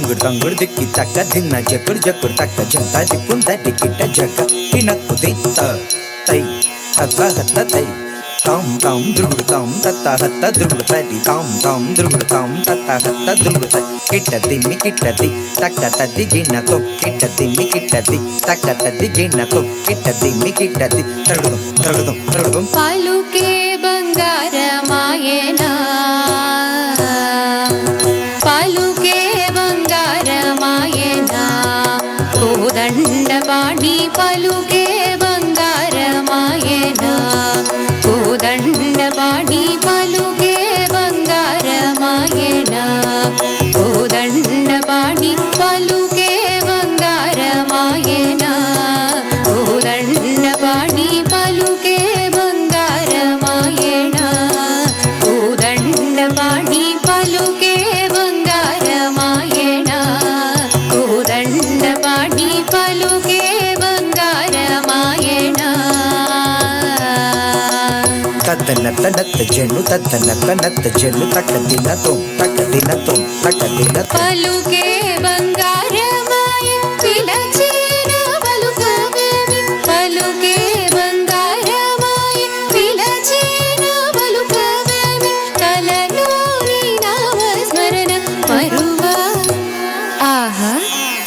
తంగుడు తంగుడు దిక్కి తక్క దిన్న జక్కుడు జక్కుడు తక్క జంత దిక్కుంద దిక్కిట జక్క తినక్కు దిత్త తై హత్త హత్త తై తాం తాం దురుగుడు తాం తత్త హత్త దురుగుడు తది తాం తాం దురుగుడు తాం తత్త హత్త దురుగుడు తై కిట్టది తక్క తద్ది జిన్నతో కిట్టది తక్క తద్ది జిన్నతో కిట్టది తరుగుదం తరుగుదం తరుగుదం పలుకే బంగారమాయనా పలుకే బంగారమాయనా కోదండపాణి పలుకే బంగారమాయనా కోదండపాణి పలుకే బంగారమాయనా కోదండపాణి పలుకే బంగారమాయనా కోదండపాణి పలుకే బంగారమాయనా కోదండపాణి పలుకే బంగారమాయనా కోదండపాణి పలుకే బంగారమాయనా తత్తనత్త జన్ను తత్తనత్త జన్ను తక్క దినతం పలుకే బంగారమాయ పిలచిన పలుకవేమి పలుకే బంగారమాయ పిలచిన పలుకవేమి కలలోని నామస్మరణ మరువా ఆహా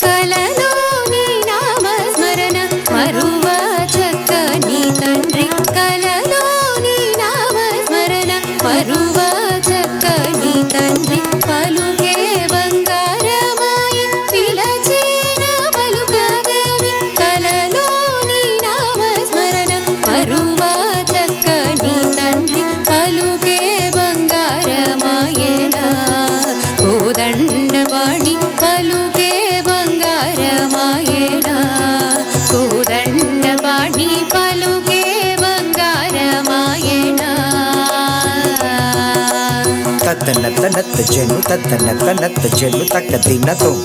కలలోని నామస్మరణ మరువా చక్కని తండ్రి కలలోని నామస్మరణ మరువా చక్కని తండ్రి పలుకే బంగారమాయ పిలచిన పలుకవేమి కలలోని నామస్మరణ మరువా చక్కని తండ్రి పలుకే బంగారమాయనా కోదండపాణి పలుకే బంగారమాయనా కోదండపాణి పలుకే బంగారమాయనా తత్తనత్త జన్ను తక్క దినతం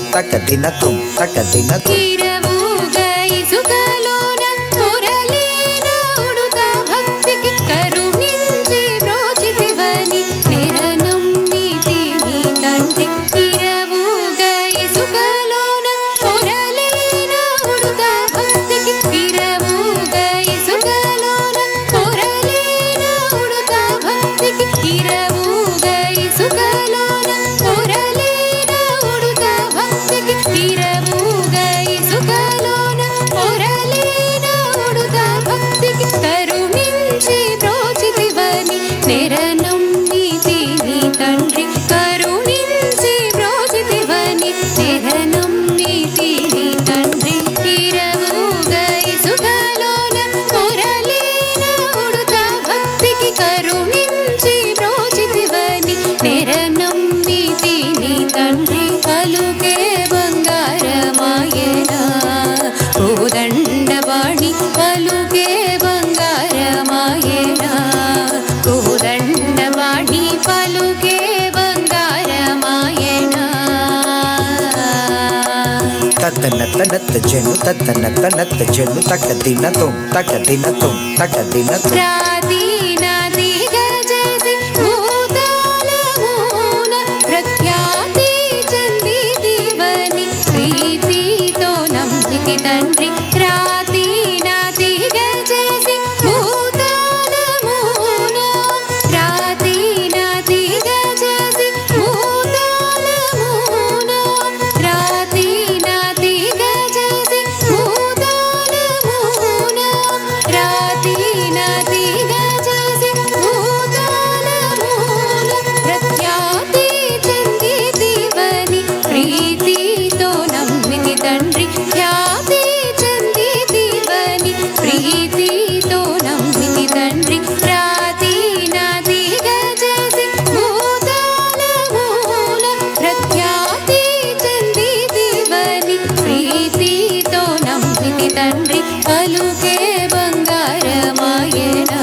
కిరవుగా ఇసుకలోన పొరలిన ఉడుత భక్తికి కరుణించి బ్రోచితివని నిరనమ్మితిని తండ్రి కిరవుగా ఇసుకలోన పొరలిన ఉడుత భక్తికి కిరవుగా ఇసుకలోన పొరలిన ఉడుత భక్తికి కిరవుగా ఇసుకలోన పొరలిన ఉడుత భక్తికి కిరవుగా ఇసుకలోన పొరలిన ఉడుత భక్తికి కరుణించి బ్రోచితివని నిరనమ్మితిని తండ్రి కరుణించి బ్రోచితివని నిరనమ్మితిని తండ్రి కిరవుగా ఇసుకలోన పొరలిన ఉడుత భక్తికి కరుణించి బ్రోచితివని నిరనమ్మితిని తండ్రి పలుకే బంగారమాయనా కోదండపాణి పలుకే బంగారమాయనా కోదండపాణి పలుకే బంగారమాయనా తత్తనత్త జన్ను తక్క దినతం ప్రాదీనాదిగా చేసి భూతాళమున ప్రఖ్యాతి చెందితివని ప్రీతితో నమ్మితి తండ్రి ప్రాదీనాదిగా చేసి భూతాళమున ప్రాదీనాదిగా చేసి భూతాళమున ప్రాదీనాదిగా చేసి భూతాళమున ప్రాదీనాదిగా చేసి భూతాళమున ప్రఖ్యాతి చెందితివని ప్రీతితో నమ్మితి తండ్రి ఖ్యాతి చెందితివని ప్రీతితో నమ్మితి తండ్రి ప్రాదీనాదిగా చేసి భూతాళమున ప్రఖ్యాతి చెందితివని ప్రీతితో నమ్మితి తండ్రి పలుకే బంగారమాయనా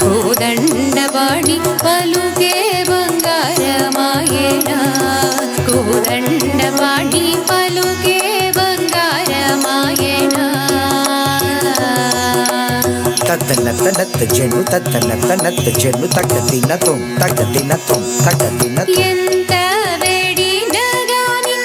కోదండపాణి పలుకే బంగారమాయనా కోదండపాణి పలుకే బంగారమాయనా తత్తనత్త జన్ను తక్క దినతం ఎంత వేడిన గాని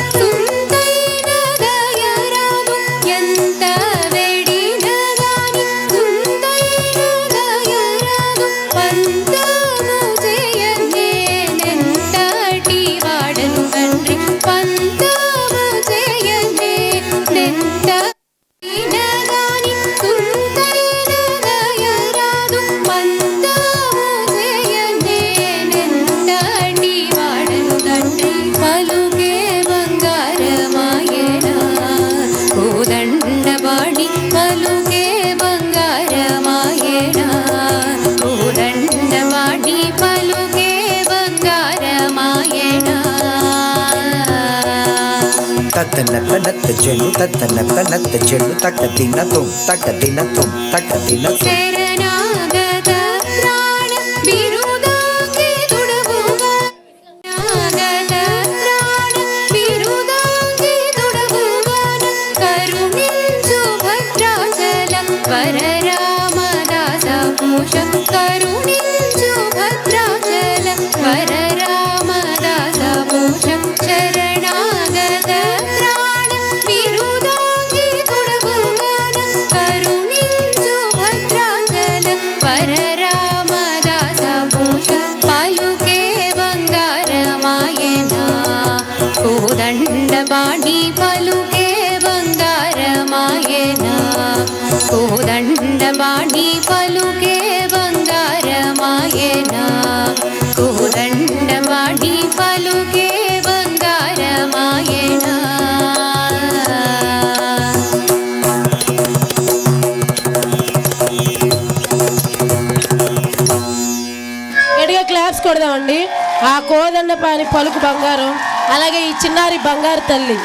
తద్దనక్క నత్త చెల్లు తద్దనక్క నత్త చెల్లు తక్క తిన్న తుమ్ తక్క తిన్న తుమ్ తక్క తిన్న తుమ్ శరణాగత ప్రాణ బిరుదాంగి తుడవుగా నాగత ప్రాణ బిరుదాంగి తుడవుగా కరుణించు భద్రాచలం వరరామదాస పూష కరుణించు భద్రాచలం వరరామదాస పూష శరణాగత ప్రాణ బిరుదాంగి తుడవుగా కరుణించు భద్రాచలం వరరామదాస పూష పలుకే బంగారమాయన కోదండపాణి పలుకే బంగారమాయన కోదండపాణి పలుకే బంగారమాయన కోదండపాణి పలుకే బంగారమాయన గట్టిగా క్లాప్స్ కొడదామండి. ఆ కోదండ పాని పలుకు బంగారం, అలాగే ఈ చిన్నారి బంగారు తల్లి.